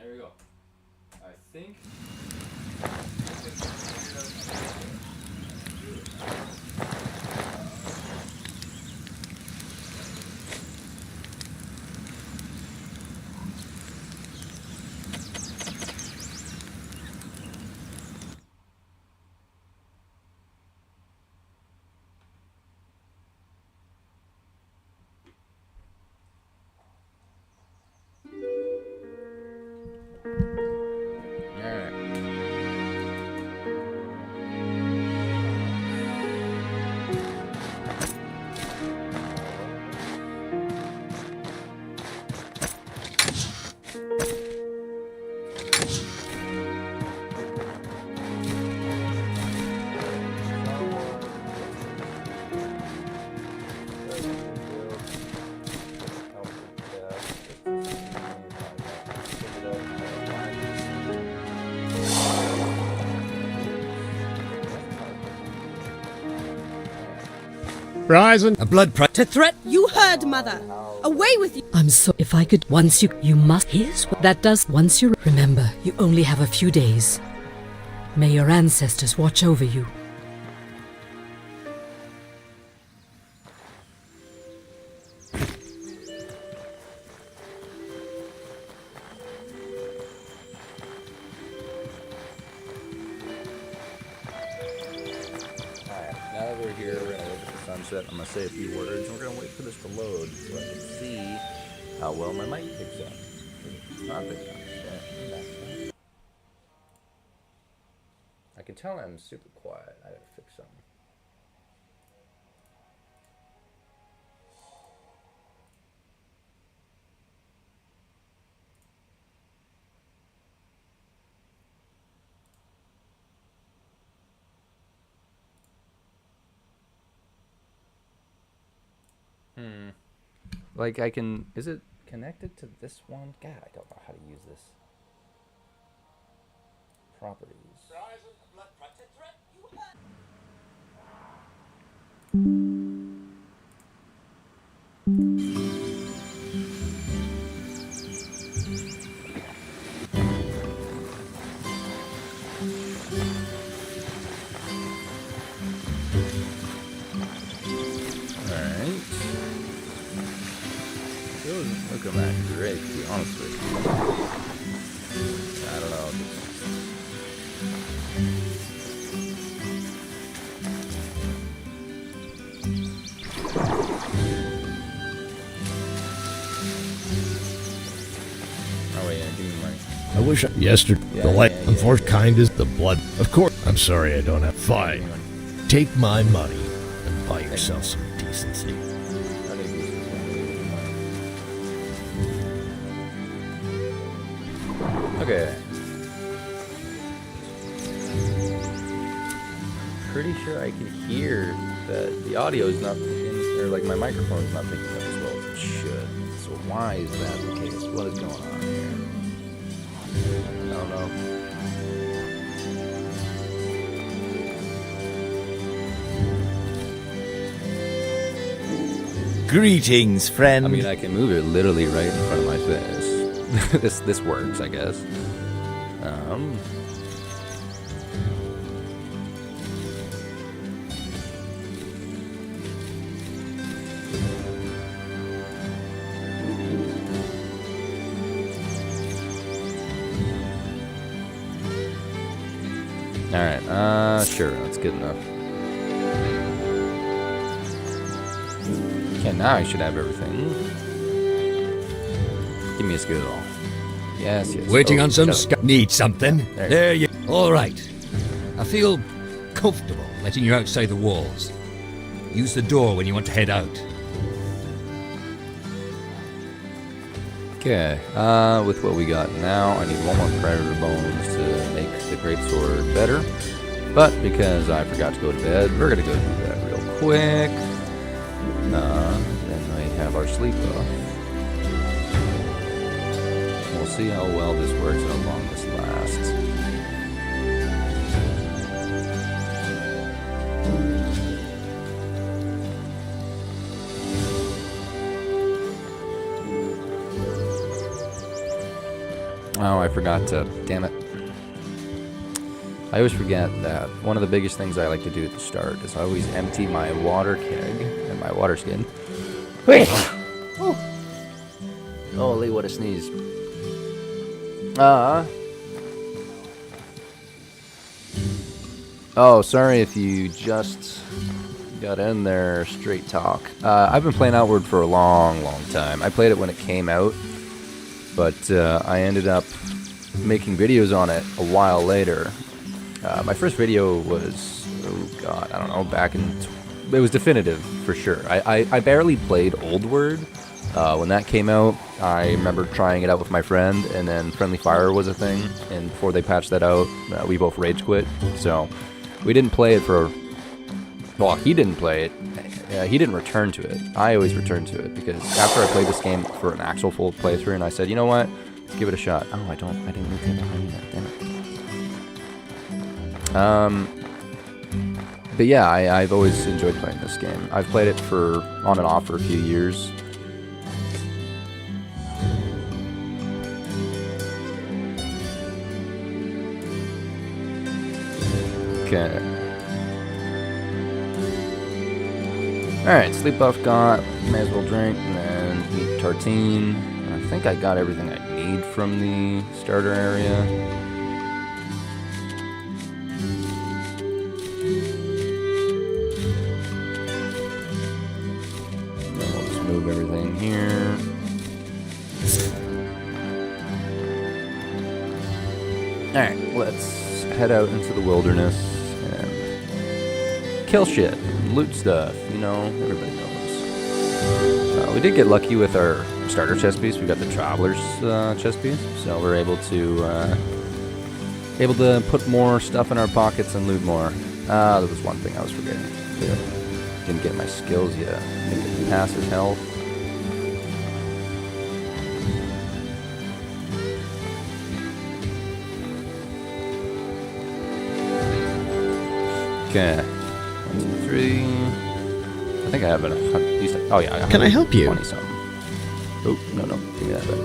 There we go. I think. Rising. A blood price to threat. You heard, Mother. Away with you. I'm so. If I could. Once you must. Here's what that does. Once you remember, you only have a few days. May your ancestors watch over you. Now that we're here, we're gonna look at the sunset. I'm gonna say a few words, and we're gonna wait for this to load so I can see how well my mic picks up. It's not picking up. Yeah. I can tell I'm super quiet. I gotta fix something. Like I can, is it connected to this one? God, I don't know how to use this. Properties. Alright. It wasn't looking that great, to be honest with you. I don't know. Oh wait, yeah, give me money. I wish yesterday Yeah, the light, yeah, unfortunate kind is the blood. Of course, I'm sorry I don't have. Fine. Take my money and buy yourself some decency. Okay. Pretty sure I can hear that the audio is not in, or like my microphone is not picking up as well as it should. So why is that the case? What is going on here? I don't know. Greetings, friend. I mean, I can move it literally right in front of my face. This works, I guess. Alright, sure, that's good enough. Okay, now I should have everything. Give me a skill. Yes, yes. Waiting Oh, on some shut up. Need something? There You. All right. I feel comfortable letting you outside the walls. Use the door when you want to head out. Okay, with what we got now, I need one more predator bones to make the greatsword better. But because I forgot to go to bed, we're gonna go do that real quick. Then we have our sleep off. We'll see how well this works, how long this lasts. Oh I forgot to... Damn it. I always forget that one of the biggest things I like to do at the start is I always empty my water keg and my water skin. Wait! Oh. Holy, what a sneeze. Oh, sorry if you just got in there. Straight talk. I've been playing Outward for a long, long time. I played it when it came out, but I ended up making videos on it a while later. My first video was, oh god, I don't know, back in... It was definitive, for sure. I barely played Old Word when that came out. I remember trying it out with my friend, and then Friendly Fire was a thing, and before they patched that out, we both rage quit. So, we didn't play it for... Well, he didn't play it. He didn't return to it. I always returned to it, because after I played this game for an actual full playthrough, and I said, you know what, let's give it a shot. Oh, I didn't look at behind that, damn it. But yeah, I've always enjoyed playing this game. I've played it for on and off for a few years. Okay. Alright, sleep buff got, may as well drink, and then eat tartine. I think I got everything I need from the starter area. Move everything here. Alright, let's head out into the wilderness and kill shit, loot stuff, you know, everybody knows. We did get lucky with our starter chest piece. We got the Traveler's chest piece, so we're able to put more stuff in our pockets and loot more. There was one thing I was forgetting to do. Didn't get my skills yet. Didn't get past his health. Okay. 1, 2, 3. I think I have enough. At least oh yeah. Can I help you? 20 something. Oh no, give me that back.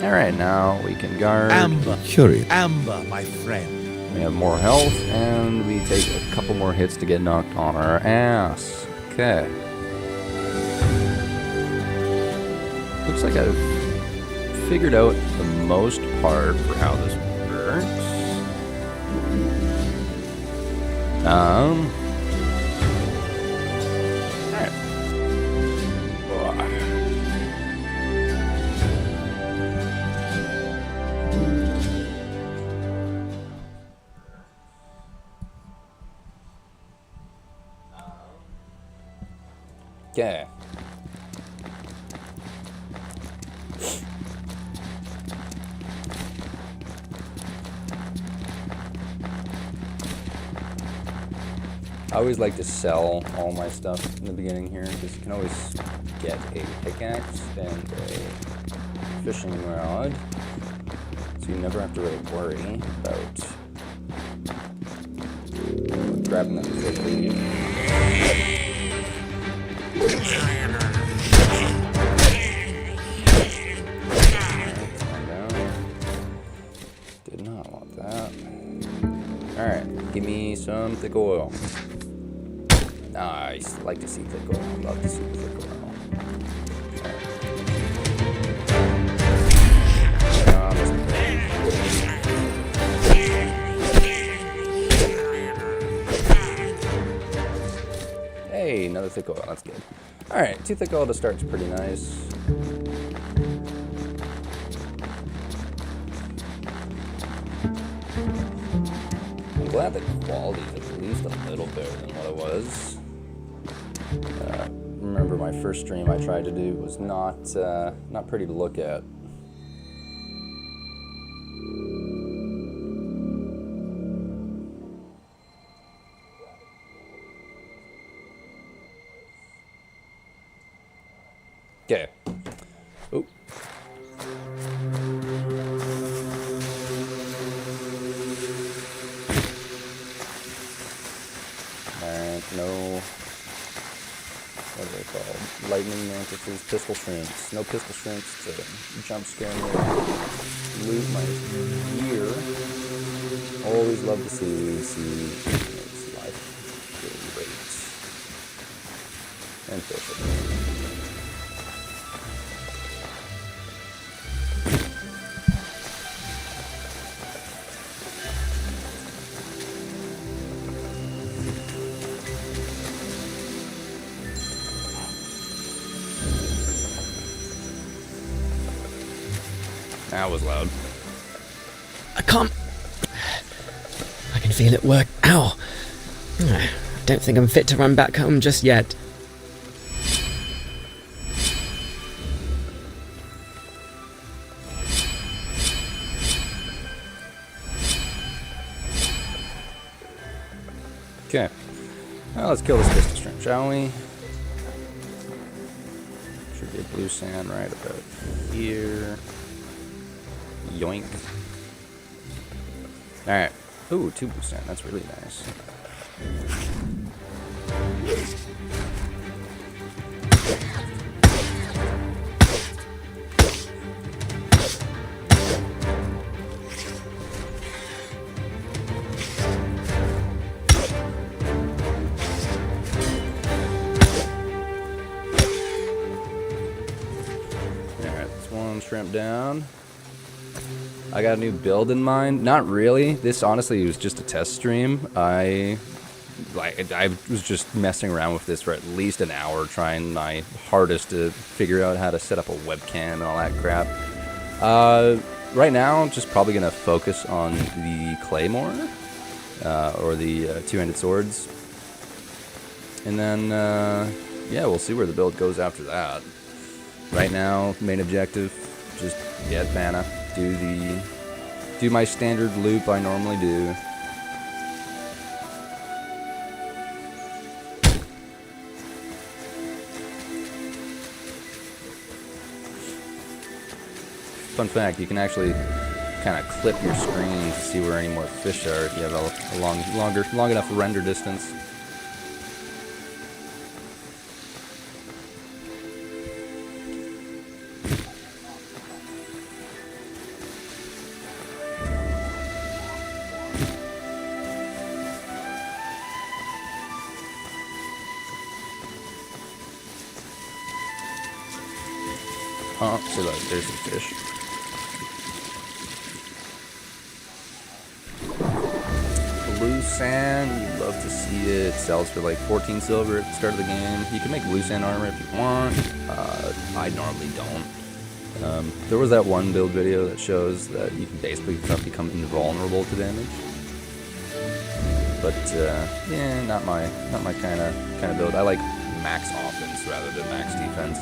All right, now we can guard. Amber, Curious. Amber, my friend. We have more health, and we take a couple more hits to get knocked on our ass. Okay. Looks like I've figured out the most part for how this works. Alright. Okay. I always like to sell all my stuff in the beginning here, because you can always get a pickaxe and a fishing rod, so you never have to really worry about grabbing them quickly. Did not want that. Alright, give me some thick oil. Nice. Like to see thick oil. Love to see thick oil. Hey, another thick oil. That's good. Alright, 2 thick oil to start's pretty nice. I'm glad the quality is at least a little better than what it was. Remember my first stream I tried to do was not pretty to look at. Okay. Oh. Alright, no. What are they called? lightning mantises, pistol shrimps. No pistol shrimps to jump scare me. Loot my gear. Always love to see life. Great. And fish. That was loud. I can't. I can feel it work. Ow! I don't think I'm fit to run back home just yet. Okay. Well, let's kill this pistol shrimp, shall we? Should be a blue sand right about here. Yoink. Alright. Ooh, 2 blue sand. That's really nice. Alright, that's 1 shrimp down. I got a new build in mind. Not really. This honestly was just a test stream. I was just messing around with this for at least an hour, trying my hardest to figure out how to set up a webcam and all that crap. Right now, I'm just probably gonna focus on the claymore or the two-handed swords, and then yeah, we'll see where the build goes after that. Right now, main objective, just get mana. Do my standard loop I normally do. Fun fact, you can actually kind of clip your screen to see where any more fish are if you have a long enough render distance. Oh, so there's some fish. Blue sand, you'd love to see it. Sells for like 14 silver at the start of the game. You can make blue sand armor if you want. I normally don't. There was that one build video that shows that you can basically become invulnerable to damage. But yeah, not my kind of build. I like max offense rather than max defense.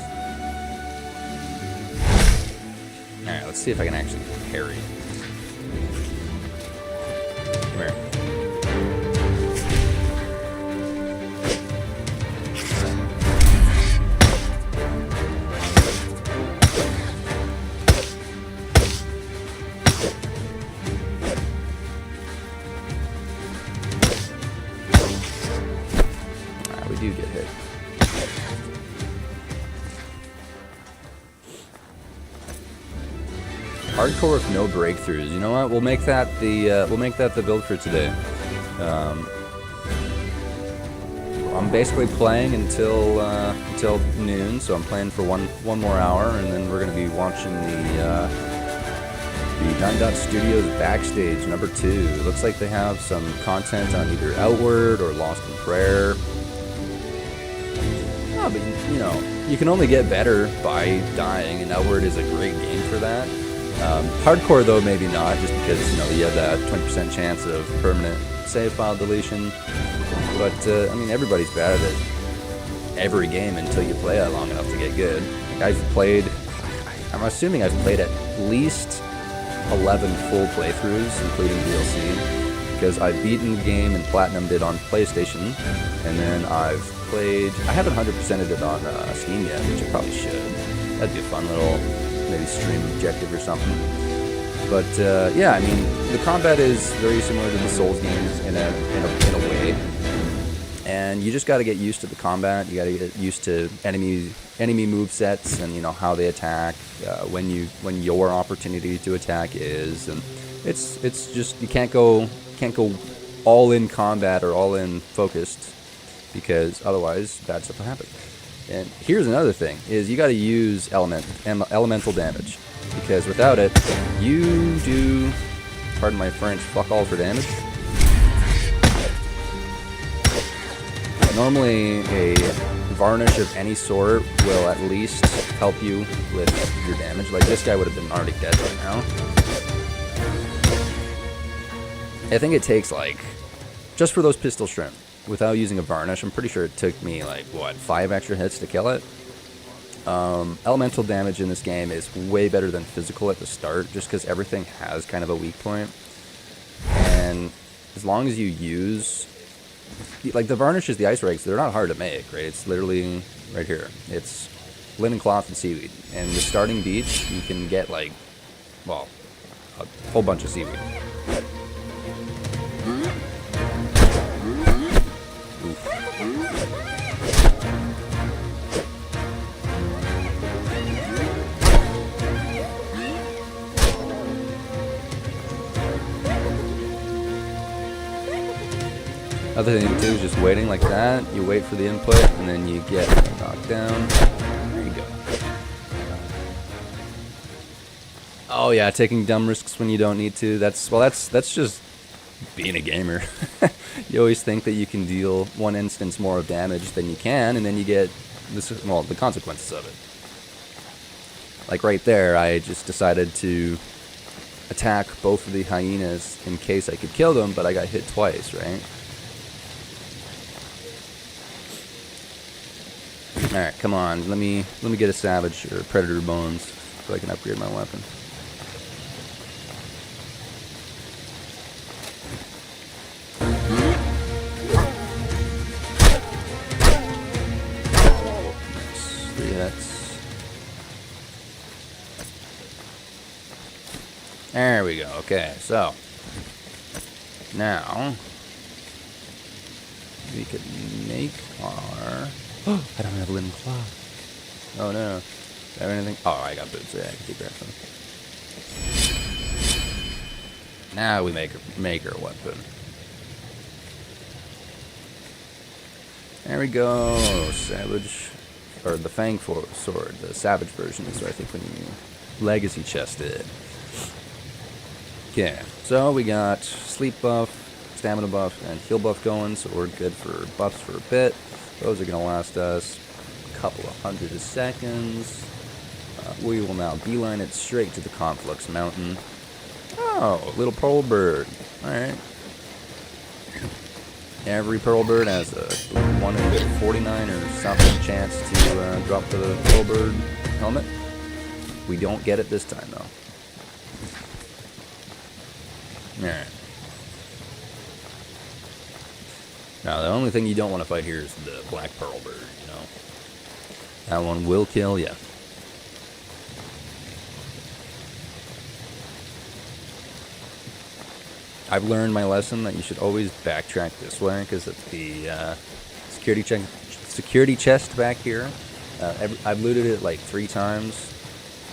Alright, let's see if I can actually parry. Come here. Alright, we do get hit. Hardcore with no breakthroughs. You know what? We'll make that the build for today. I'm basically playing until noon, so I'm playing for one more hour, and then we're gonna be watching the NineDotsStudio Backstage #2. Looks like they have some content on either Outward or Lost in Prayer. Oh, but you know, you can only get better by dying, and Outward is a great game for that. Hardcore though, maybe not, just because you know you have that 20% chance of permanent save file deletion. But I mean, everybody's bad at it every game until you play it long enough to get good. Like I'm assuming I've played at least 11 full playthroughs, including DLC, because I've beaten the game and platinumed it on PlayStation, and then I haven't 100%ed it on Steam yet, which I probably should. That'd be a fun little maybe stream objective or something. But yeah, I mean, the combat is very similar to the Souls games in a way, And you just got to get used to the combat. You got to get used to enemy move sets, and how they attack, when your opportunity to attack is, and it's just you can't go all in combat or all in focused, because otherwise bad stuff will happen. And here's another thing: is you got to use elemental damage, because without it, you do, pardon my French, fuck all for damage. Normally, a varnish of any sort will at least help you with your damage. Like, this guy would have been already dead right now. I think it takes, like, just for those pistol shrimp, without using a varnish, I'm pretty sure it took me, like, what, 5 extra hits to kill it? Elemental damage in this game is way better than physical at the start, just because everything has kind of a weak point. And as long as you use... Like, the varnishes, the ice rags, they're not hard to make, right? It's literally right here. It's linen cloth and seaweed. And the starting beach, you can get, like, well, a whole bunch of seaweed. Other thing to do is just waiting like that. You wait for the input, and then you get knocked down. There you go. Oh yeah, taking dumb risks when you don't need to. That's just being a gamer. You always think that you can deal one instance more of damage than you can, and then you get the consequences of it. Like right there, I just decided to attack both of the hyenas in case I could kill them, but I got hit twice, right? Alright, come on. Let me get a savage or predator bones so I can upgrade my weapon. Nice. 3 hits. There we go. Okay, so now we could make our... I don't have linen cloth. Oh no. Do I have anything? Oh, I got boots. Yeah, I can take that from. Now we make our weapon. There we go. Savage. Or the Fang sword. The savage version is, I think, when you legacy chested. Okay. So we got sleep buff, stamina buff, and heal buff going. So we're good for buffs for a bit. Those are going to last us a couple of hundred of seconds. We will now beeline it straight to the Conflux Mountain. Oh, little pearl bird. Alright. Every pearl bird has a 1 in 49 or something chance to drop the pearl bird helmet. We don't get it this time, though. Alright. Now, the only thing you don't want to fight here is the black pearl bird, That one will kill you. I've learned my lesson that you should always backtrack this way, because it's the security chest back here. I've looted it like 3 times.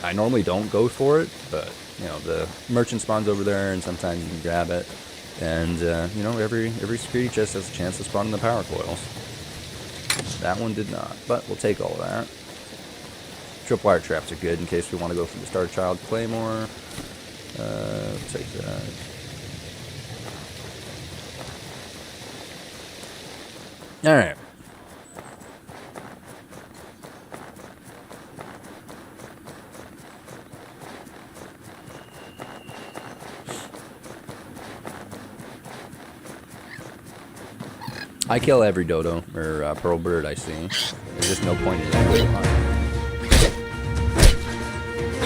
I normally don't go for it, but, the merchant spawns over there, and sometimes you can grab it. And, every security chest has a chance to spawn in the power coils. That one did not, but we'll take all of that. Tripwire traps are good in case we want to go for the Star Child Claymore. Take that. Alright. I kill every dodo or pearl bird I see. There's just no point in that.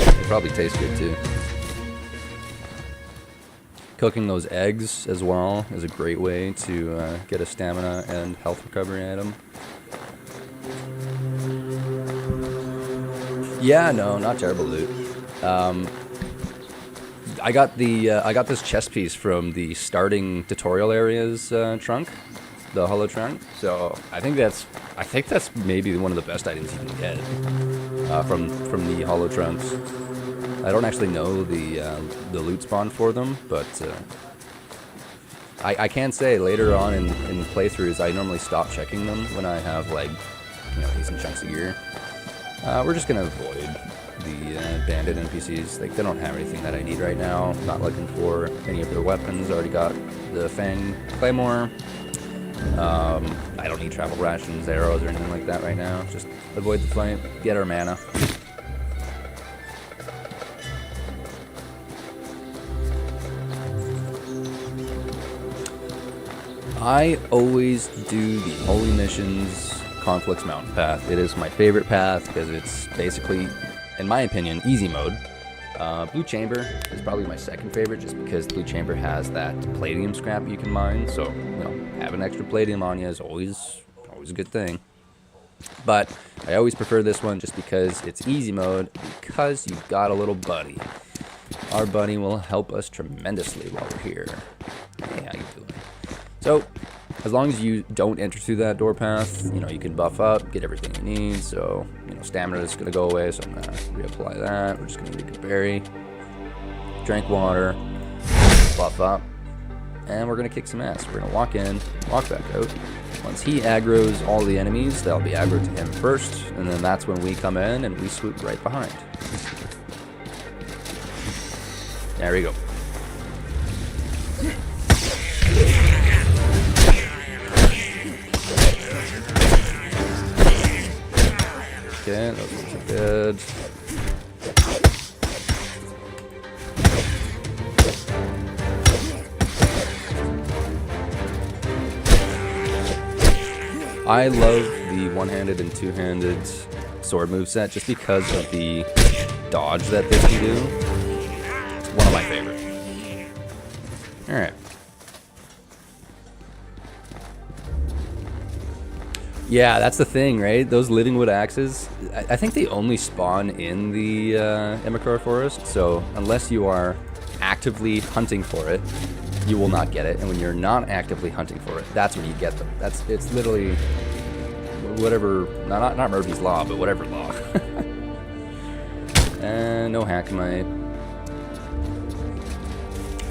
They probably taste good too. Cooking those eggs as well is a great way to get a stamina and health recovery item. Yeah, no, not terrible loot. I got this chest piece from the starting tutorial areas trunk. the hollow trunk. So I think that's maybe one of the best items you can get from the hollow trunks. I don't actually know the loot spawn for them, but I can say later on in playthroughs I normally stop checking them when I have like decent chunks of gear. We're just gonna avoid the bandit NPCs. Like, they don't have anything that I need right now. Not looking for any of their weapons. Already got the Fang Claymore. I don't need travel rations, arrows, or anything like that right now. Just avoid the fight, get our mana. I always do the Holy Missions Conflicts Mountain Path. It is my favorite path because it's basically, in my opinion, easy mode. Blue Chamber is probably my second favorite just because Blue Chamber has that palladium scrap you can mine. So, having extra palladium on you is always a good thing. But I always prefer this one just because it's easy mode, because you've got a little buddy. Our buddy will help us tremendously while we're here. Hey, how you doing? So, as long as you don't enter through that door path, you can buff up, get everything you need. So, stamina is going to go away, so I'm going to reapply that. We're just going to make a berry, drink water, buff up, and we're going to kick some ass. We're going to walk in, walk back out. Once he aggroes all the enemies, they'll be aggroed to him first, and then that's when we come in and we swoop right behind. There we go. Okay, those ones are good. I love the one-handed and two-handed sword moveset just because of the dodge that they can do. It's one of my favorites. Alright. Yeah, that's the thing, right? Those living wood axes, I think they only spawn in the Imricor Forest, so unless you are actively hunting for it, you will not get it. And when you're not actively hunting for it, that's when you get them. It's literally whatever, not Murphy's Law, but whatever law. And no Hackmite.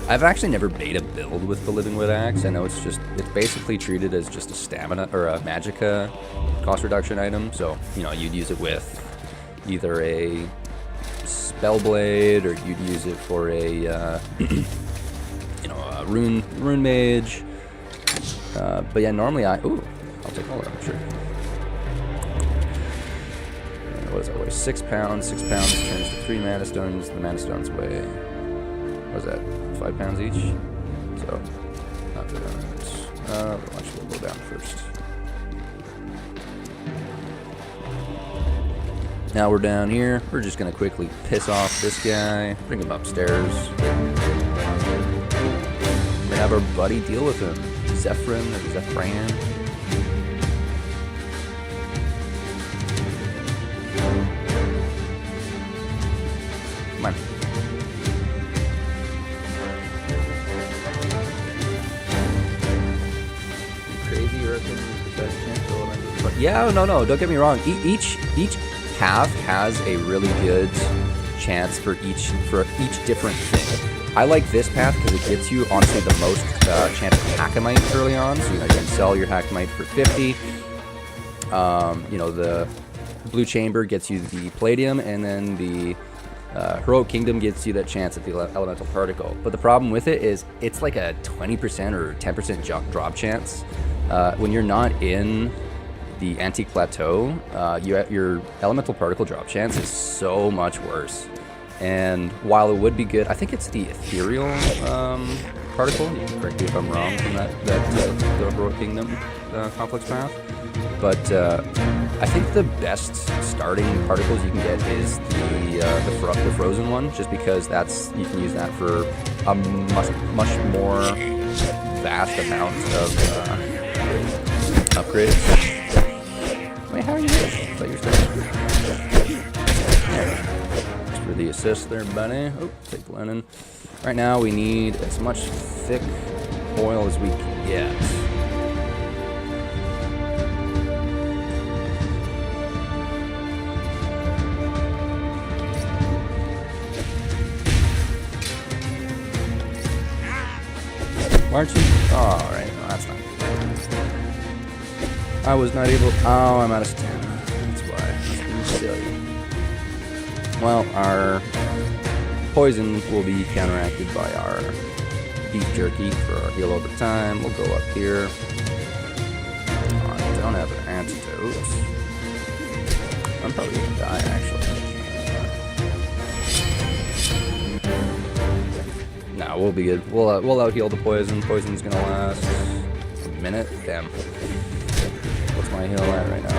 I've actually never made a build with the Living Wood Axe. I know it's basically treated as just a stamina or a magicka cost reduction item. So, you'd use it with either a spell blade, or you'd use it for a, a rune mage. But yeah, normally I'll take all of them, sure. What does that weigh? 6 pounds. 6 pounds turns to 3 mana stones. The mana stones weigh, what is that? 5 pounds each, so not that. Actually, we'll go down first. Now we're down here. We're just gonna quickly piss off this guy, bring him upstairs. We're gonna have our buddy deal with him, Zephyrin or Zephran. Come on. But yeah, no, don't get me wrong. Each path has a really good chance for each different thing. I like this path because it gets you honestly the most chance of Hackmite early on. So you can sell your Hackmite for 50. The Blue Chamber gets you the Palladium, and then the Heroic Kingdom gets you that chance at the Elemental Particle. But the problem with it is it's like a 20% or 10% drop chance. When you're not in the Antique Plateau, your Elemental Particle drop chance is so much worse. And while it would be good, I think it's the Ethereal Particle. You can correct me if I'm wrong from the Heroic Kingdom complex path. But I think the best starting particles you can get is the Frozen one, just because you can use that for a much more vast amount of upgrades. Wait, how are you doing? I thought you were there. Just for the assist there, buddy. Oh, take the linen. Right now we need as much thick oil as we can get. Why aren't you? Oh, alright. Well, that's not good. I was not able. Oh, I'm out of stamina. That's why. That's silly. Well, our poison will be counteracted by our beef jerky for our heal over time. We'll go up here. Oh, I don't have an antidote. I'm probably gonna die, actually. Nah, we'll be good. We'll out heal the poison. Poison's gonna last a minute. Damn. What's my heal at right now?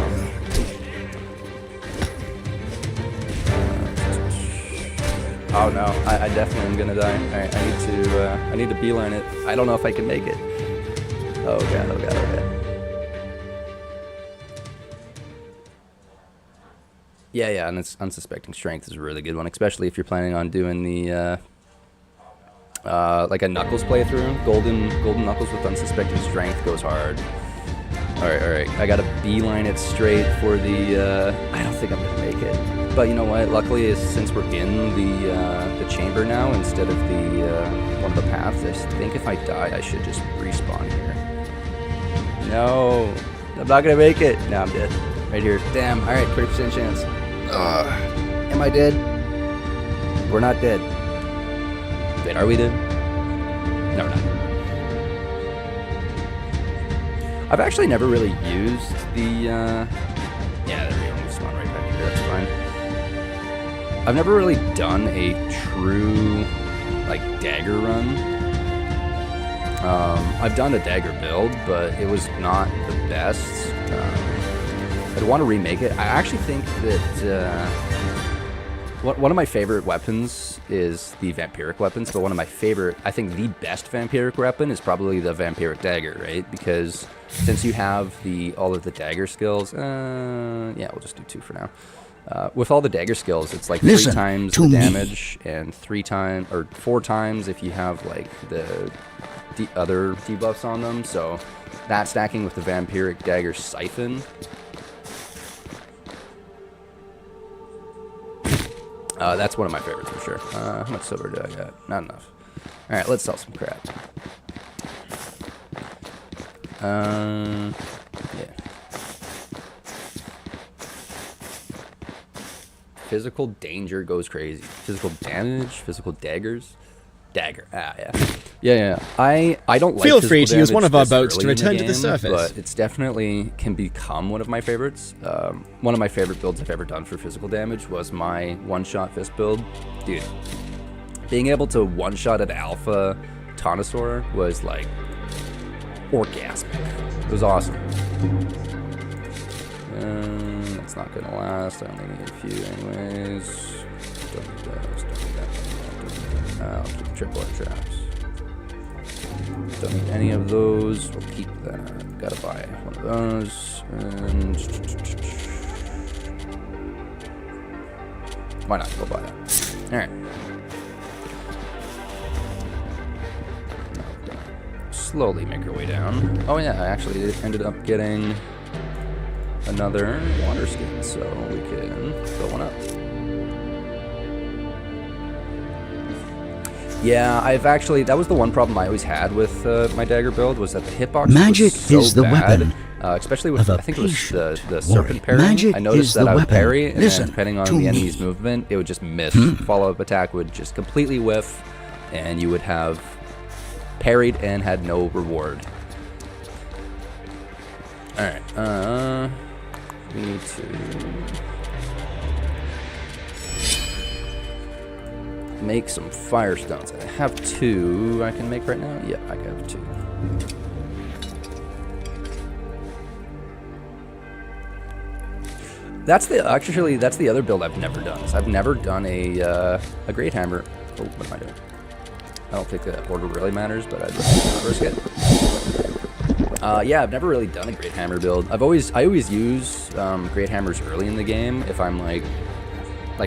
Oh no, I definitely am gonna die. Alright, I need to beeline it. I don't know if I can make it. Oh god, oh god, oh god. Yeah, and it's unsuspecting strength is a really good one, especially if you're planning on doing the like a Knuckles playthrough. Golden Knuckles with unsuspecting strength goes hard. Alright, I gotta beeline it straight for the I don't think I'm gonna make it. But you know what? Luckily, since we're in the chamber now instead of the one of the paths, I think if I die, I should just respawn here. No, I'm not gonna make it. No, I'm dead. Right here. Damn. All right, 20% chance. Am I dead? We're not dead. Wait, are we dead? No, we're not. I've actually never really used the. Yeah, there we go. We'll spawn right back here. That's fine. I've never really done a true, like, dagger run. I've done a dagger build, but it was not the best. I'd want to remake it. I actually think that one of my favorite weapons is the vampiric weapons, but one of my favorite, I think the best vampiric weapon is probably the vampiric dagger, right? Because since you have all of the dagger skills, yeah, we'll just do 2 for now. With all the dagger skills, it's like 3 times the damage and 4 times if you have like the other debuffs on them. So that stacking with the vampiric dagger siphon. That's one of my favorites for sure. How much silver do I got? Not enough. All right, let's sell some crap. Yeah. Physical danger goes crazy. Physical damage, physical daggers. Dagger. Yeah. I don't like Feel free to use one of our this boats early to in the return to the game, surface. But it's definitely can become one of my favorites. One of my favorite builds I've ever done for physical damage was my one-shot fist build. Dude, being able to one-shot an alpha Taunosaur was like orgasmic. It was awesome. That's not gonna last. I only need a few anyways. Don't need those. Don't need that. I'll keep triple F traps. Don't need any of those. We'll keep that. Gotta buy one of those. And why not? We'll buy that. Alright. Slowly make our way down. Oh yeah, I actually ended up getting another water skin, so we can fill one up. Yeah, that was the one problem I always had with my dagger build, was that the hitbox Magic was so is the bad, weapon especially with, of a I think it was the patient serpent warrior. parry. Magic I noticed is that the I would weapon. parry, and then Listen depending on to the enemy's me. movement, it would just miss. Follow-up attack would just completely whiff, and you would have parried and had no reward. Alright, we need to make some firestones. I have 2 I can make right now. Yeah, I have 2. That's the other build I've never done. I've never done a great hammer. Oh, what am I doing? I don't think that order really matters, but I'd risk it. Yeah, I've never really done a great hammer build. I always use great hammers early in the game if I'm like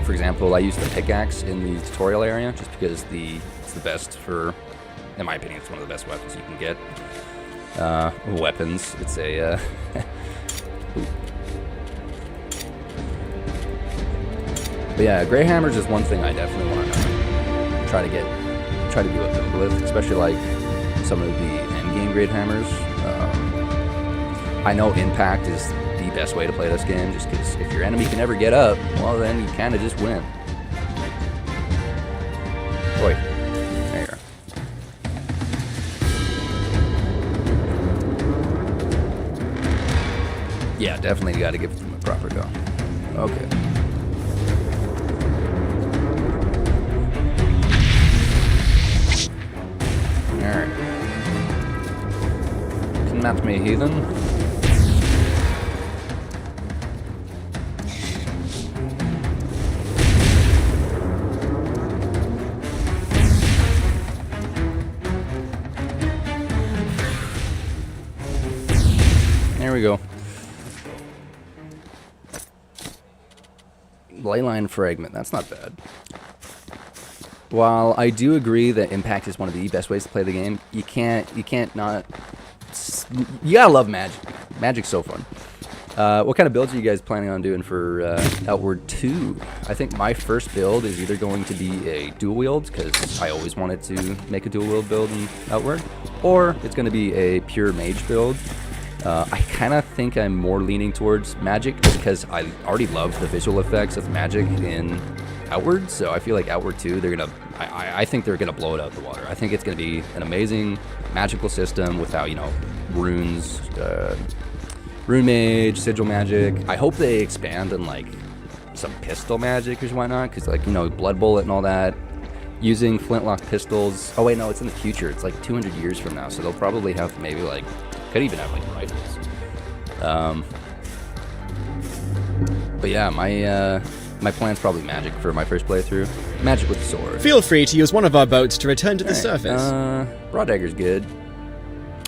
for example, I use the pickaxe in the tutorial area just because it's the best for, in my opinion, it's one of the best weapons you can get. Weapons. It's a. But yeah, great hammers is one thing I definitely want to try to do a build with, especially like some of the endgame grade hammers. I know impact is the best way to play this game, just because if your enemy can never get up, well, then you kind of just win. Oi. There you are. Yeah, definitely got to give them a proper go. Okay. Alright. Kidnapped me, heathen. There we go. Leyline fragment, that's not bad. While I do agree that impact is one of the best ways to play the game, you can't not. You gotta love magic. Magic's so fun. What kind of builds are you guys planning on doing for Outward 2? I think my first build is either going to be a dual wield, because I always wanted to make a dual wield build in Outward, or it's going to be a pure mage build. I kind of think I'm more leaning towards magic, just because I already love the visual effects of magic in Outward, so I feel like Outward 2, they're gonna. I think they're gonna blow it out of the water. I think it's gonna be an amazing magical system without, you know, runes, rune mage, sigil magic. I hope they expand on like some pistol magic or whatnot, because like, you know, blood bullet and all that. Using flintlock pistols. Oh wait, no, it's in the future. It's like 200 years from now, so they'll probably have maybe like, could even have like rifles. But yeah, my plan's probably magic for my first playthrough. Magic with the sword. Feel free to use one of our boats to return to the surface. Broad dagger's good.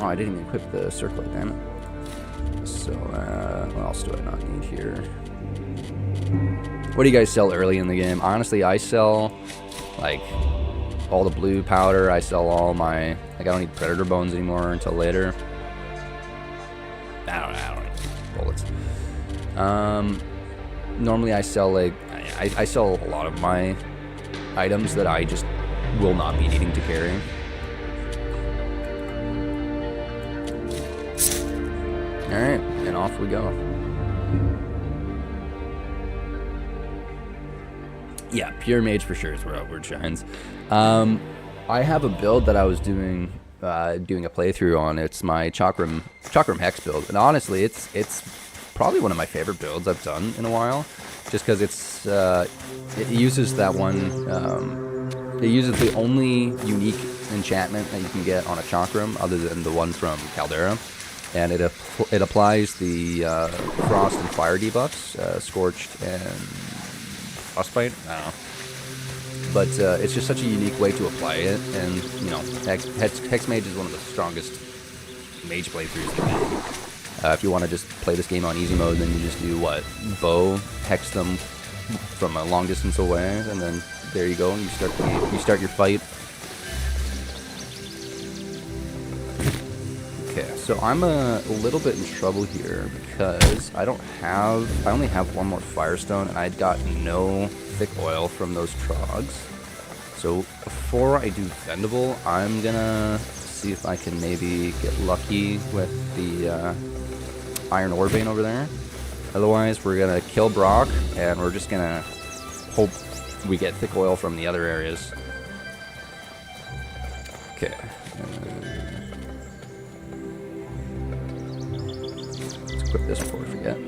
Oh, I didn't even equip the circlet, damn it. So, what else do I not need here? What do you guys sell early in the game? Honestly, I sell, like, all the blue powder. I sell all my, like, I don't need predator bones anymore until later. I don't need bullets. Normally I sell, like, I sell a lot of my items that I just will not be needing to carry. Alright, and off we go. Yeah, pure mage for sure is where Outward shines. I have a build that I was doing a playthrough on. It's my Chakram Hex build, and honestly, it's probably one of my favorite builds I've done in a while, just because it uses that one. It uses the only unique enchantment that you can get on a Chakram, other than the one from Caldera, and it applies the frost and fire debuffs, scorched and frostbite. I don't know. But it's just such a unique way to apply it, and, you know, Hex Mage is one of the strongest mage playthroughs in the game. If you want to just play this game on easy mode, then you just do what? Bow, hex them from a long distance away, and then there you go, and you start your fight. Okay, so I'm a little bit in trouble here because I only have one more Firestone, and I'd got no thick oil from those trogs. So before I do Vendible, I'm gonna see if I can maybe get lucky with the Iron Orebane over there. Otherwise, we're gonna kill Brock, and we're just gonna hope we get thick oil from the other areas. Okay. Let's equip this before we forget.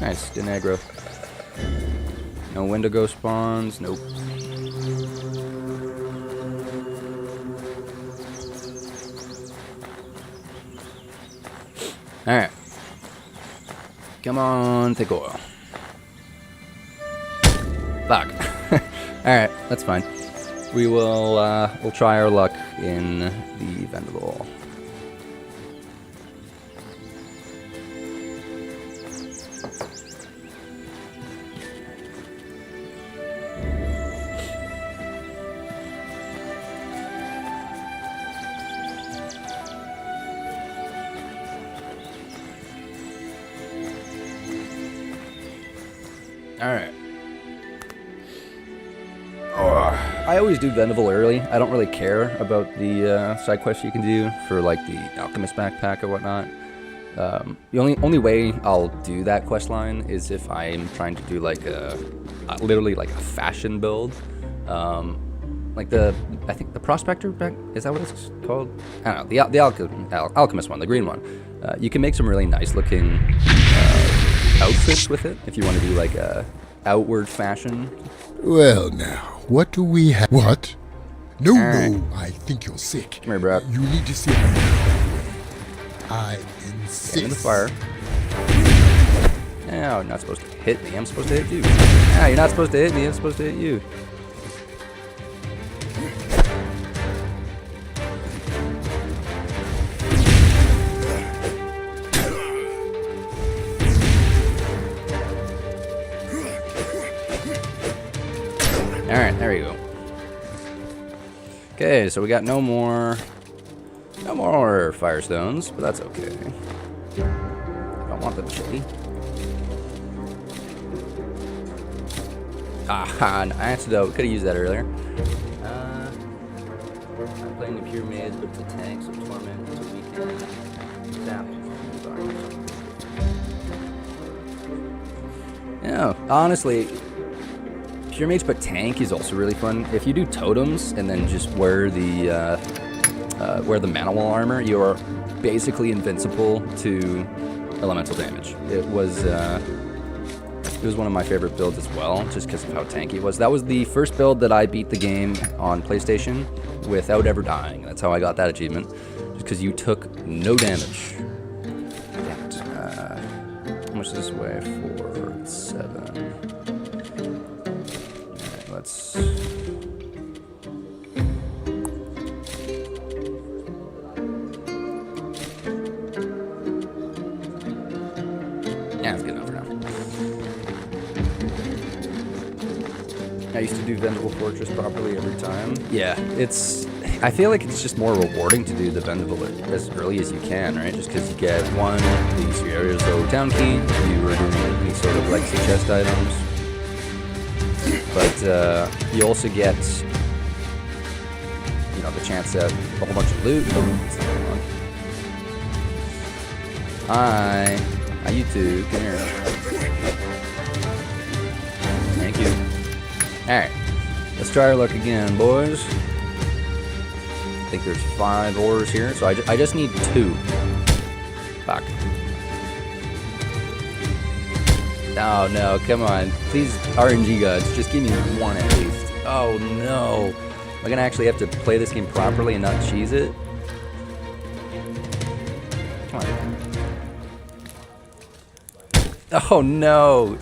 Nice, didn't aggro. No Wendigo spawns, nope. Alright. Come on, thick oil. Fuck. Alright, that's fine. We'll try our luck in the Vendible. Alright. I always do Vendaval early. I don't really care about the side quests you can do for like the Alchemist backpack or whatnot. The only way I'll do that quest line is if I'm trying to do like literally like a fashion build. Like I think the Prospector back, is that what it's called? I don't know, the Alchemist one, the green one. You can make some really nice looking outfits with it if you want to do like a outward fashion. Well, now, what do we have? What? No, no, I think you're sick. Come here, bro. You need to sit down. I insist. Get in the fire. No, you're not supposed to hit me. I'm supposed to hit you. No, you're not supposed to hit me. I'm supposed to hit you. Alright, there you go. Okay, so we got no more firestones, but that's okay. I don't want the chili. Ah, an antidote. Could have used that earlier. I'm playing the pyramids, but it's a tank, so torment, so we can zap. Yeah, honestly, Pyramids but tank is also really fun. If you do totems and then just wear the Manimal armor, you are basically invincible to elemental damage. It was one of my favorite builds as well, just because of how tanky it was. That was the first build that I beat the game on PlayStation without ever dying. That's how I got that achievement, just because you took no damage. Damn it. How much this way for 7? Let's... Yeah, it's good enough for now. I used to do Vendaval Fortress properly every time. Yeah, I feel like it's just more rewarding to do the Vendaval as early as you can, right? Just because you get, one, these areas of town key, if you were doing any sort of legacy chest items. But you also get, the chance at a whole bunch of loot. Hi, you two, come here. Thank you. Alright, let's try our luck again, boys. I think there's 5 ores here, so I just need 2. Fuck. Oh no, come on. Please, RNG gods, just give me 1 at least. Oh no. Am I gonna actually have to play this game properly and not cheese it? Come on. Oh no.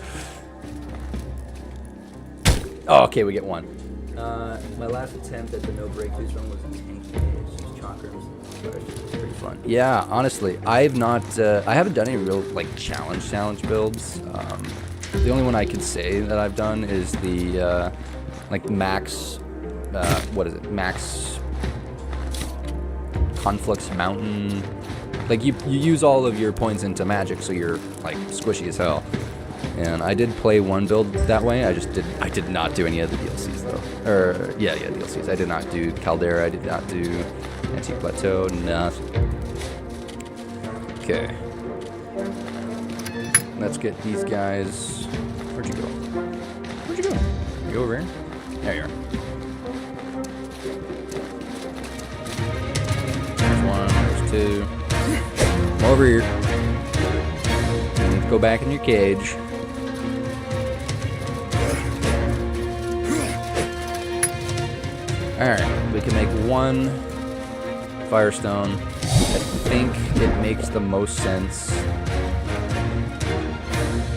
Oh, okay, we get 1. My last attempt at the no breakthroughs one was in Chakras. Pretty fun. Yeah, honestly, I haven't done any real challenge builds. The only one I could say that I've done is the max max Conflux Mountain. You use all of your points into magic, so you're squishy as hell. And I did play one build that way. I did not do any of the DLCs though. Or yeah, DLCs. I did not do Caldera. I did not do Antique Plateau. Nothing. Okay. Let's get these guys. Where'd you go? Where'd you go? You go over here? There you are. There's 1. There's 2. Come over here. You need to go back in your cage. Alright, we can make 1 Firestone. I think it makes the most sense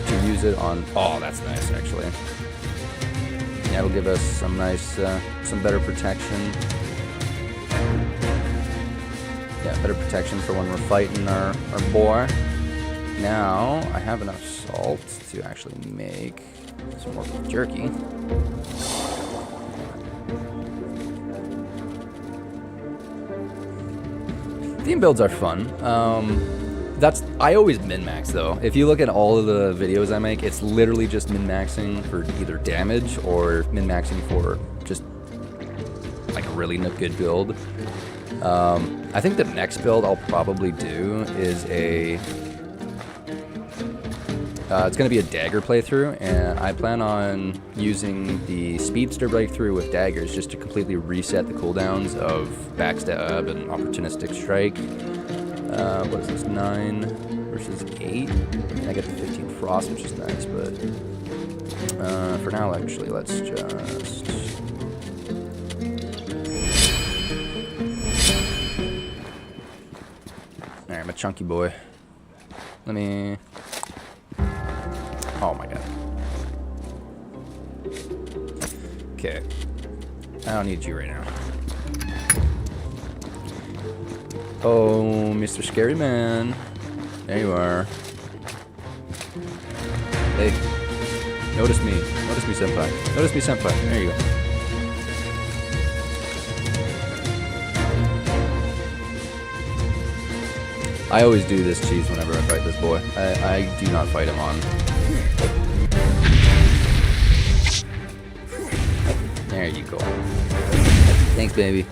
to use it on... Oh, that's nice, actually. That'll give us some nice, some better protection. Yeah, better protection for when we're fighting our boar. Now, I have enough salt to actually make some more beef jerky. Theme builds are fun. I always min-max though. If you look at all of the videos I make, it's literally just min-maxing for either damage or min-maxing for just like a really good build. I think the next build I'll probably do is it's going to be a dagger playthrough, and I plan on using the speedster breakthrough with daggers just to completely reset the cooldowns of backstab and opportunistic strike. What is this, 9 versus 8? And I get the 15 frost, which is nice, but for now, actually, let's just... Alright, I'm a chunky boy. Let me... Oh my god. Okay. I don't need you right now. Oh, Mr. Scary Man. There you are. Hey. Notice me. Notice me, senpai. Notice me, senpai. There you go. I always do this cheese whenever I fight this boy. I do not fight him on. There you go. Thanks, baby.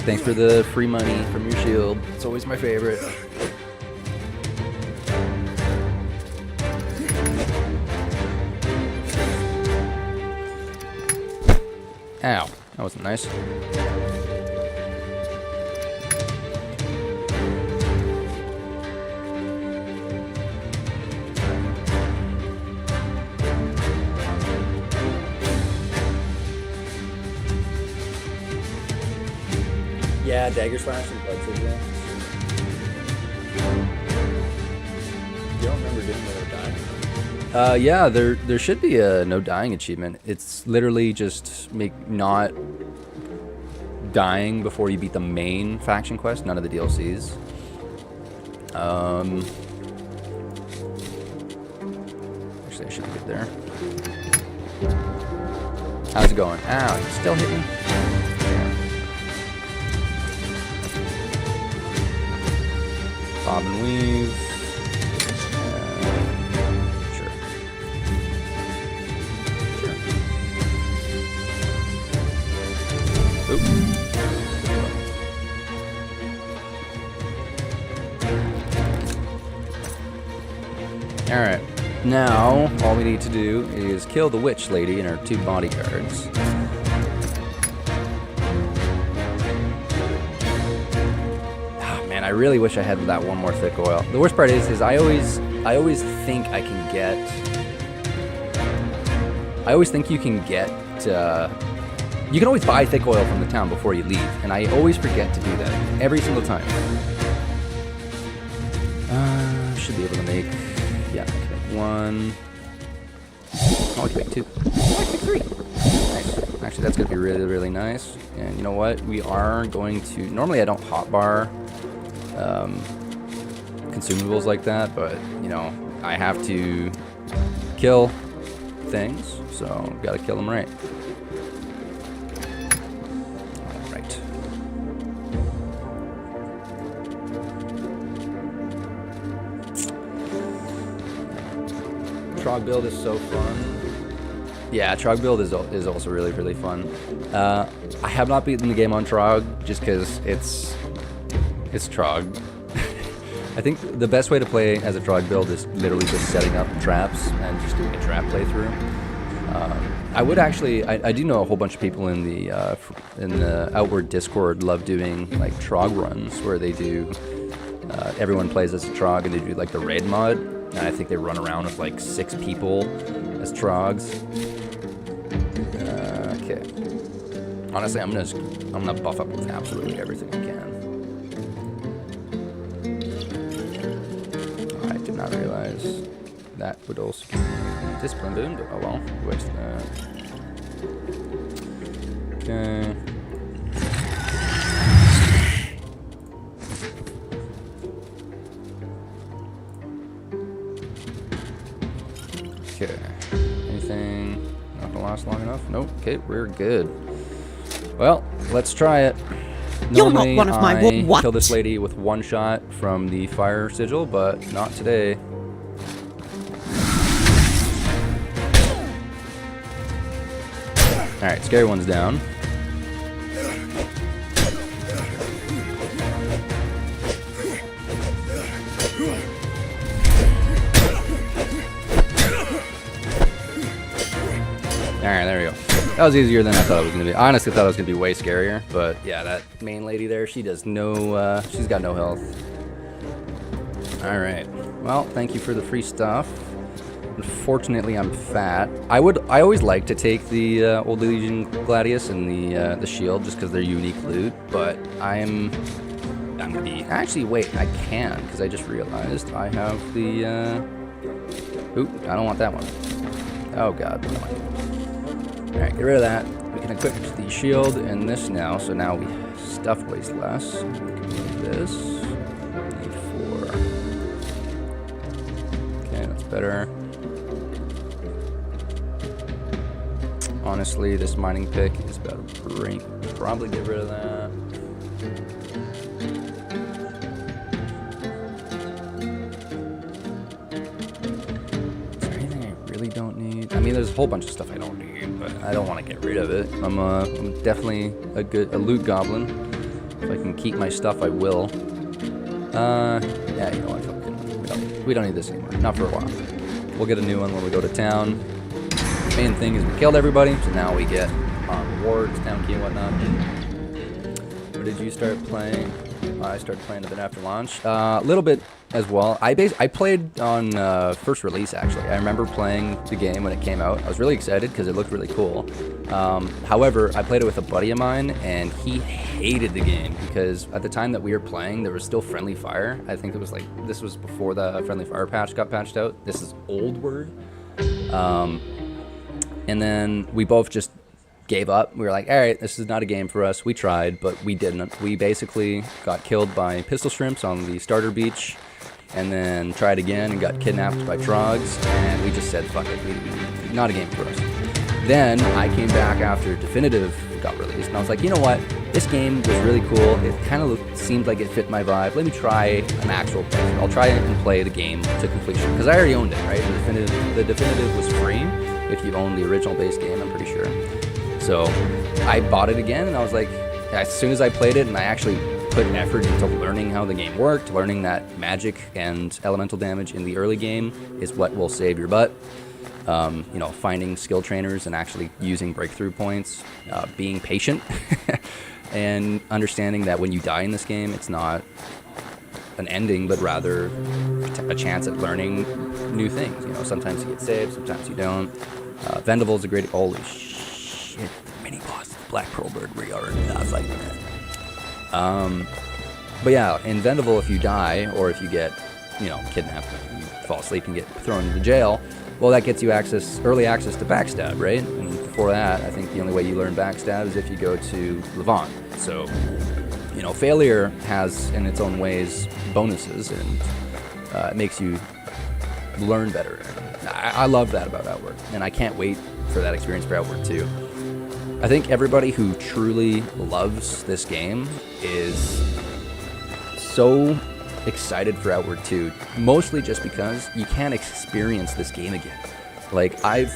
Thanks for the free money from your shield. It's always my favorite. Ow. That wasn't nice. Yeah, dagger slash and blood yeah. You don't remember doing without dying? Yeah, there should be a no dying achievement. It's literally just not dying before you beat the main faction quest, none of the DLCs. Actually, I should be good there. How's it going? Ow, you still hitting? Bob and weave. Sure. Oop. Alright. Now, all we need to do is kill the witch lady and her 2 bodyguards. I really wish I had that one more thick oil. The worst part is I always think I can get. I always think you can get. You can always buy thick oil from the town before you leave, and I always forget to do that every single time. Should be able to make. Yeah, I can make 1. Oh, I can make 2. Oh, I can make 3. Nice. Actually, that's gonna be really, really nice. And you know what? We are going to. Normally, I don't hotbar consumables like that, but you know, I have to kill things, so gotta kill them right. Alright. Trog build is so fun. Yeah, Trog build is also really, really fun. I have not beaten the game on Trog just because it's Trog. I think the best way to play as a Trog build is literally just setting up traps and just doing a trap playthrough. I would actually, I do know a whole bunch of people in the Outward Discord love doing like Trog runs where they do, everyone plays as a Trog and they do like the raid mod, and I think they run around with like 6 people as Trogs. Okay. Honestly, I'm gonna buff up with absolutely everything I can. Did not realize that would also give me discipline boon, but oh well, waste that. Okay. Okay. Anything not gonna last long enough? Nope. Okay, we're good. Well, let's try it. You're not Normally, one of my I what? kill this lady with one shot from the fire sigil, but not today. Alright, scary one's down. Alright, there we go. That was easier than I thought it was going to be. I honestly thought it was going to be way scarier, but yeah, that main lady there, she does no, she's got no health. Alright, well, thank you for the free stuff. Unfortunately, I'm fat. I always like to take the Old Legion Gladius and the shield just because they're unique loot, but I'm gonna be, actually wait, I can, because I just realized I have the, oop, I don't want that one. Oh god, what am I doing? Alright, get rid of that. We can equip the shield and this now, so now we stuff waste less. We can move this. Need 4. Okay, that's better. Honestly, this mining pick is about to break. Probably get rid of that. Is there anything I really don't need? I mean, there's a whole bunch of stuff I don't need, but I don't want to get rid of it. I'm definitely a loot goblin. If I can keep my stuff, I will. Yeah, you know what? We don't need this anymore. Not for a while. We'll get a new one when we go to town. Main thing is we killed everybody, so now we get rewards, town key and whatnot. Or did you start playing? I started playing a bit after launch. A little bit as well. I played on first release, actually. I remember playing the game when it came out. I was really excited because it looked really cool. However, I played it with a buddy of mine, and he hated the game because at the time that we were playing, there was still friendly fire. I think it was like, this was before the friendly fire patch got patched out. This is old word. And then we both just gave up. We were like, all right, this is not a game for us. We tried, but we didn't. We basically got killed by pistol shrimps on the starter beach, and then tried again and got kidnapped by trogs, and we just said, fuck it, not a game for us. Then I came back after Definitive got released, and I was like, you know what? This game was really cool. It kind of seemed like it fit my vibe. Let me try an actual playthrough. I'll try and play the game to completion, because I already owned it, right? The Definitive was free if you own the original base game, I'm pretty sure. So I bought it again, and I was like, as soon as I played it and I actually put effort into learning how the game worked, learning that magic and elemental damage in the early game is what will save your butt. You know, finding skill trainers and actually using breakthrough points, being patient, and understanding that when you die in this game, it's not an ending, but rather a chance at learning new things. You know, sometimes you get saved, sometimes you don't. Vendavel's a great, holy shit, the mini boss, Black Pearl Bird, we are not fighting that. But yeah, in Vendavel, if you die, or if you get, you know, kidnapped, you fall asleep and get thrown into jail, well, that gets you early access to Backstab, right? And before that, I think the only way you learn Backstab is if you go to Levant. So, you know, failure has, in its own ways, bonuses, and it makes you learn better. I love that about Outward, and I can't wait for that experience for Outward 2. I think everybody who truly loves this game is so excited for Outward 2, mostly just because you can't experience this game again. Like, I've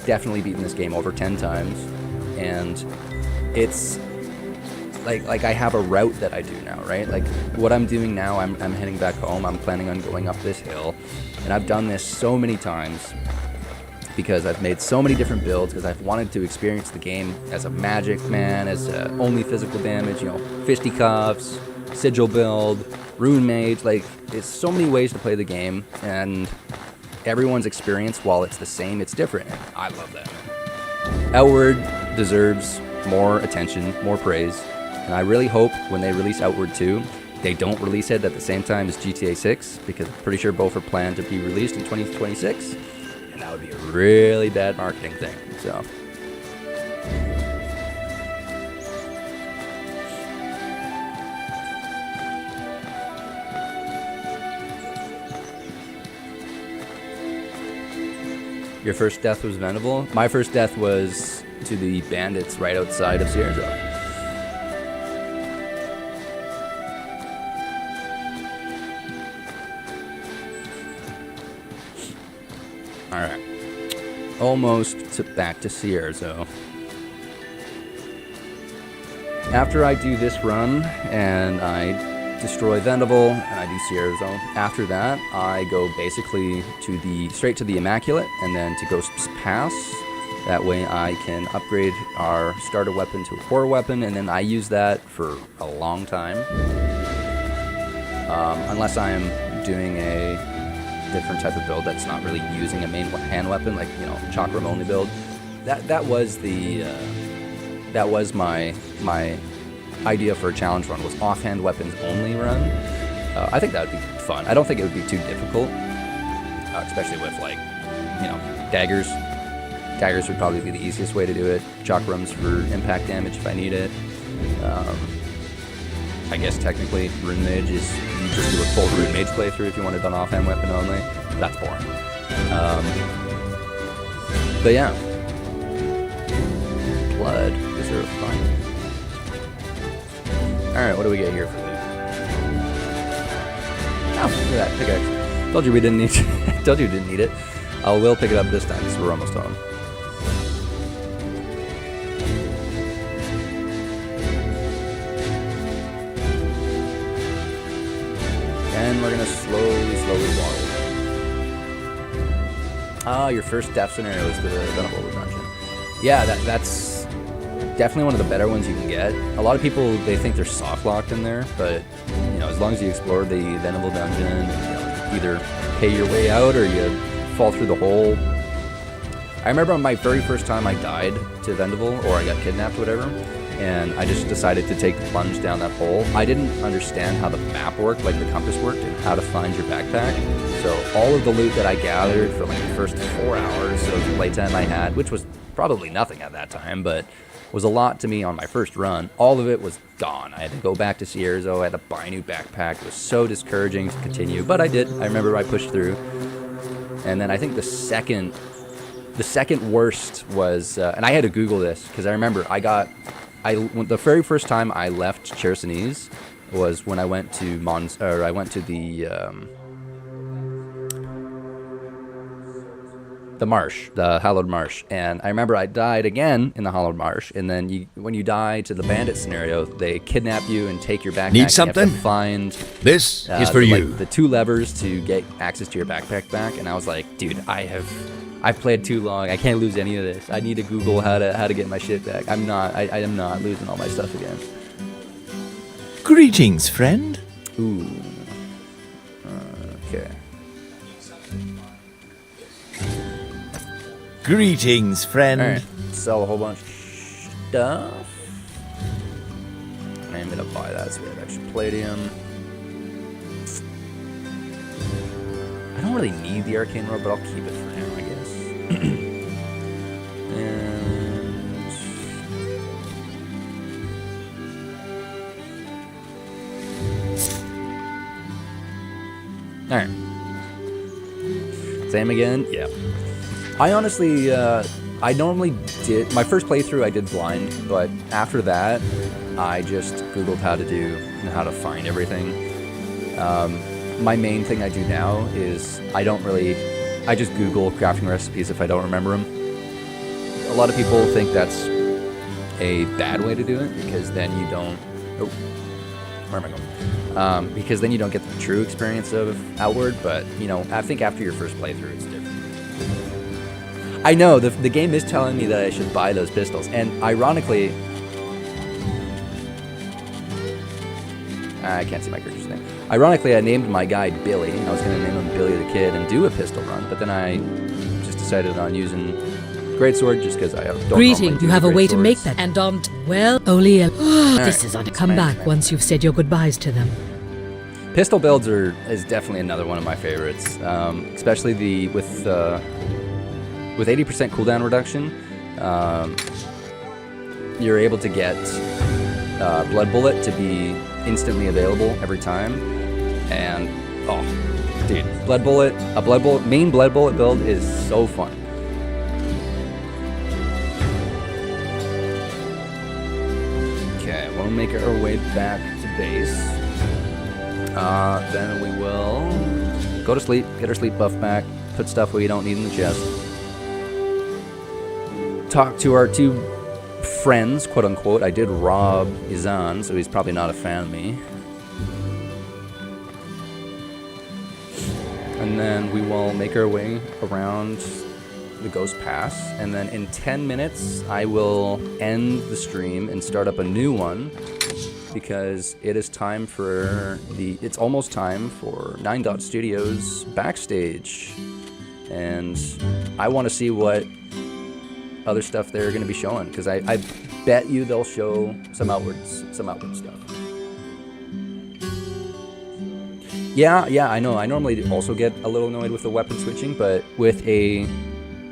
definitely beaten this game over 10 times, and it's like I have a route that I do now, right? Like, what I'm doing now, I'm heading back home. I'm planning on going up this hill, and I've done this so many times because I've made so many different builds, because I've wanted to experience the game as a magic man, as only physical damage, you know, fisticuffs, sigil build, rune mage. Like, there's so many ways to play the game, and everyone's experience, while it's the same, it's different, and I love that. Outward deserves more attention, more praise, and I really hope when they release Outward 2, they don't release it at the same time as GTA 6, because I'm pretty sure both are planned to be released in 2026, and that would be a really bad marketing thing, so. Your first death was Vendavel? My first death was to the bandits right outside of Sierra. Alright. Almost back to Cierzo. After I do this run, and I destroy Vendaval, and I do Cierzo, after that, I go basically straight to the Immaculate, and then to Ghost's Pass. That way I can upgrade our starter weapon to a core weapon, and then I use that for a long time. Unless I am doing a different type of build that's not really using a main hand weapon, like, you know, Chakram only build. That was my idea for a challenge run, was offhand weapons only run. I think that would be fun. I don't think it would be too difficult, especially with, like, you know, daggers. Daggers would probably be the easiest way to do it. Chakrams for impact damage if I need it. I guess technically Rune Mage is, you just do a full Rune Mage playthrough if you want it on offhand weapon only. That's boring. But yeah. Blood. Is there a fight? Alright, what do we get here for loot? Oh, look at that pickaxe. Told you we didn't need told you we didn't need it. I will pick it up this time because we're almost home. And we're gonna slowly walk. Ah, your first death scenario is the Venerable Dungeon. Yeah, that's definitely one of the better ones you can get. A lot of people, they think they're soft locked in there, but you know, as long as you explore the Venerable Dungeon, and, you know, either pay your way out or you fall through the hole. I remember on my very first time I died to Vendaval, or I got kidnapped, whatever, and I just decided to take the plunge down that hole. I didn't understand how the map worked, like the compass worked, and how to find your backpack. So all of the loot that I gathered for like the first 4 hours of playtime I had, which was probably nothing at that time, but was a lot to me on my first run, all of it was gone. I had to go back to Cierzo, I had to buy a new backpack. It was so discouraging to continue, but I did. I remember I pushed through. And then I think the second worst was, and I had to Google this, because I remember the very first time I left Chersonese was when I went to the marsh, the Hallowed Marsh, and I remember I died again in the Hallowed Marsh, and then when you die to the bandit scenario, they kidnap you and take your backpack. Need something? You have to find This is for you. the 2 levers to get access to your backpack back, and I was like, dude, I've played too long. I can't lose any of this. I need to Google how to get my shit back. I am not losing all my stuff again. Greetings, friend. Ooh. Okay. Greetings, friend. Alright. Sell a whole bunch of stuff. I'm gonna buy that so we have extra palladium. I don't really need the arcane robe, but I'll keep it for now, I guess. Alright. Same again? Yeah. I honestly, I normally did, my first playthrough I did blind, but after that, I just Googled how to find everything. My main thing I do now is I just Google crafting recipes if I don't remember them. A lot of people think that's a bad way to do it, because then you don't, where am I going? Because then you don't get the true experience of Outward, but, you know, I think after your first playthrough, it's different. I know, the game is telling me that I should buy those pistols, and ironically, I can't see my character's name. Ironically, I named my guy Billy. I was going to name him Billy the Kid and do a pistol run, but then I just decided on using Greatsword just because I don't Greeting, normally you have a do way to make greatswords. that, and only this is on. Come back once you've said your goodbyes to them. Pistol builds is definitely another one of my favorites, especially with 80% cooldown reduction. You're able to get Blood Bullet to be instantly available every time, and oh, dude, main Blood Bullet build is so fun. Okay, we'll make our way back to base. Then we will go to sleep, get our sleep buff back, put stuff where you don't need in the chest. Talk to our 2 friends, quote unquote. I did rob Izan, so he's probably not a fan of me. And then we will make our way around the Ghost Pass, and then in 10 minutes I will end the stream and start up a new one, because it is time for it's almost time for NineDotsStudio's Backstage, and I want to see what other stuff they're going to be showing, because I bet you they'll show some outward stuff. Yeah, I know. I normally also get a little annoyed with the weapon switching, but with a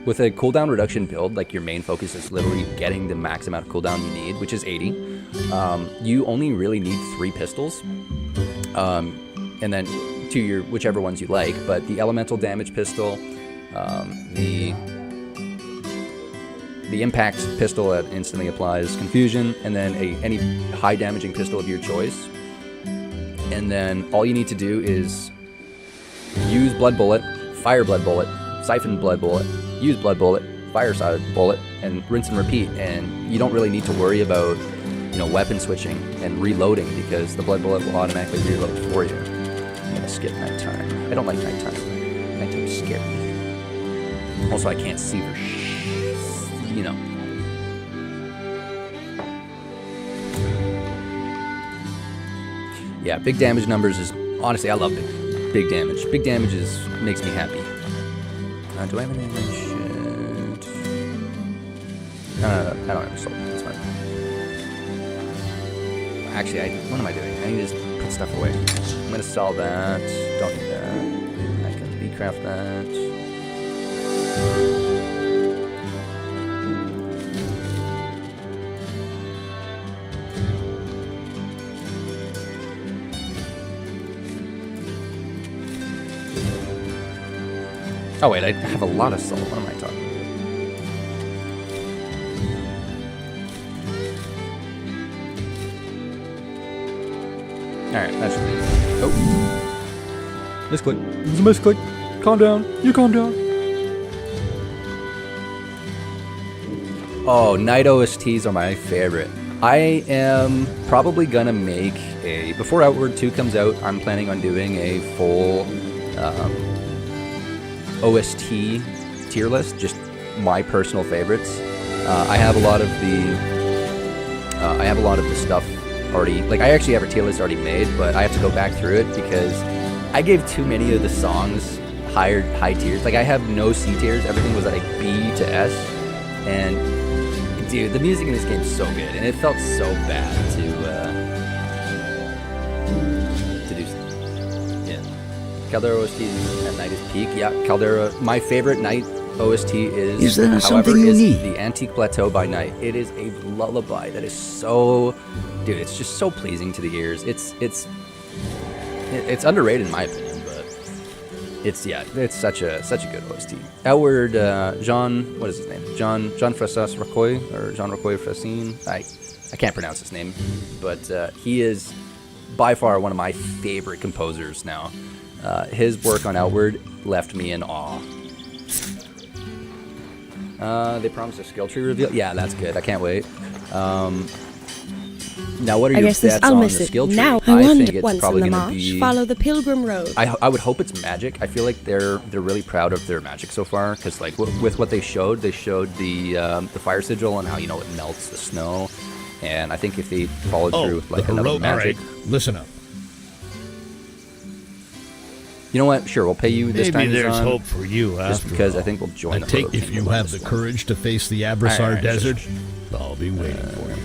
cooldown reduction build, like your main focus is literally getting the max amount of cooldown you need, which is 80. You only really need 3 pistols, and then to your whichever ones you like. But the elemental damage pistol, the impact pistol that instantly applies confusion, and then any high damaging pistol of your choice. And then all you need to do is use Blood Bullet, fire Blood Bullet, siphon Blood Bullet, use Blood Bullet, fire Bullet, and rinse and repeat. And you don't really need to worry about, weapon switching and reloading, because the Blood Bullet will automatically reload for you. I'm gonna skip nighttime. I don't like nighttime. Nighttime's scary. Also, I can't see for Yeah, big damage numbers is, honestly, I love big damage. Big damage makes me happy. Do I have any shit? No, I don't have a soul. That's fine. Actually, what am I doing? I need to just put stuff away. I'm going to sell that. Don't need that. I can decraft that. Oh wait, I have a lot of salt. What am I talking about? Alright, that should be... Oh. Misclick. It was a misclick. Calm down. You calm down. Oh, night OSTs are my favorite. I am probably gonna make a... Before Outward 2 comes out, I'm planning on doing a full... OST tier list, just my personal favorites. I have a lot of the stuff already. Like, I actually have a tier list already made, but I have to go back through it because I gave too many of the songs high tiers. Like, I have no C tiers. Everything was like B to S, and dude, the music in this game is so good, and it felt so bad to do. Caldera OST at night is peak. Yeah, Caldera. My favorite night OST is there however, something you is need? the Antique Plateau by Night. It is a lullaby that is so, dude, it's just so pleasing to the ears. It's underrated in my opinion, but it's such a good OST. Outward, Jean, what is his name? Jean Fressas Rocoy, or Jean Rocoy Fressine. I can't pronounce his name, but he is by far one of my favorite composers now. His work on Outward left me in awe. They promised a skill tree reveal. Yeah, that's good. I can't wait. Now, what are your stats on the skill tree? Now, I think it's once probably in the going to marsh, be... follow the pilgrim road. I would hope it's magic. I feel like they're really proud of their magic so far, because like with what they showed the fire sigil and how it melts the snow, and I think if they followed through with like another magic. All right, listen up. You know what? Sure, we'll pay you this time. Maybe there's Zan, hope for you just after because all. I think we'll join. I take if you have the courage to face the Abrasar All right, Desert, I'll be waiting for you.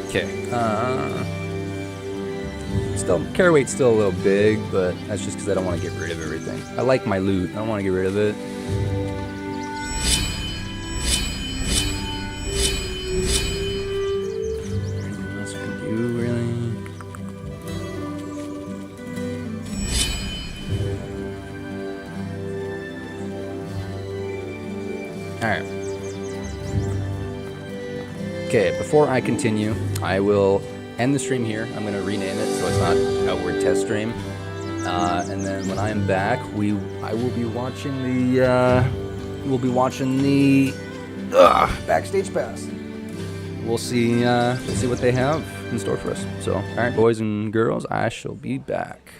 Okay. Still, carry weight's still a little big, but that's just because I don't want to get rid of everything. I like my loot. I don't want to get rid of it. Anything else I can do, really? Alright. Okay, before I continue, I will end the stream here. I'm going to rename it so it's not Outward Test Stream. And then when I am back, I will be watching the Backstage Pass. We'll see what they have in store for us. So, alright, boys and girls, I shall be back.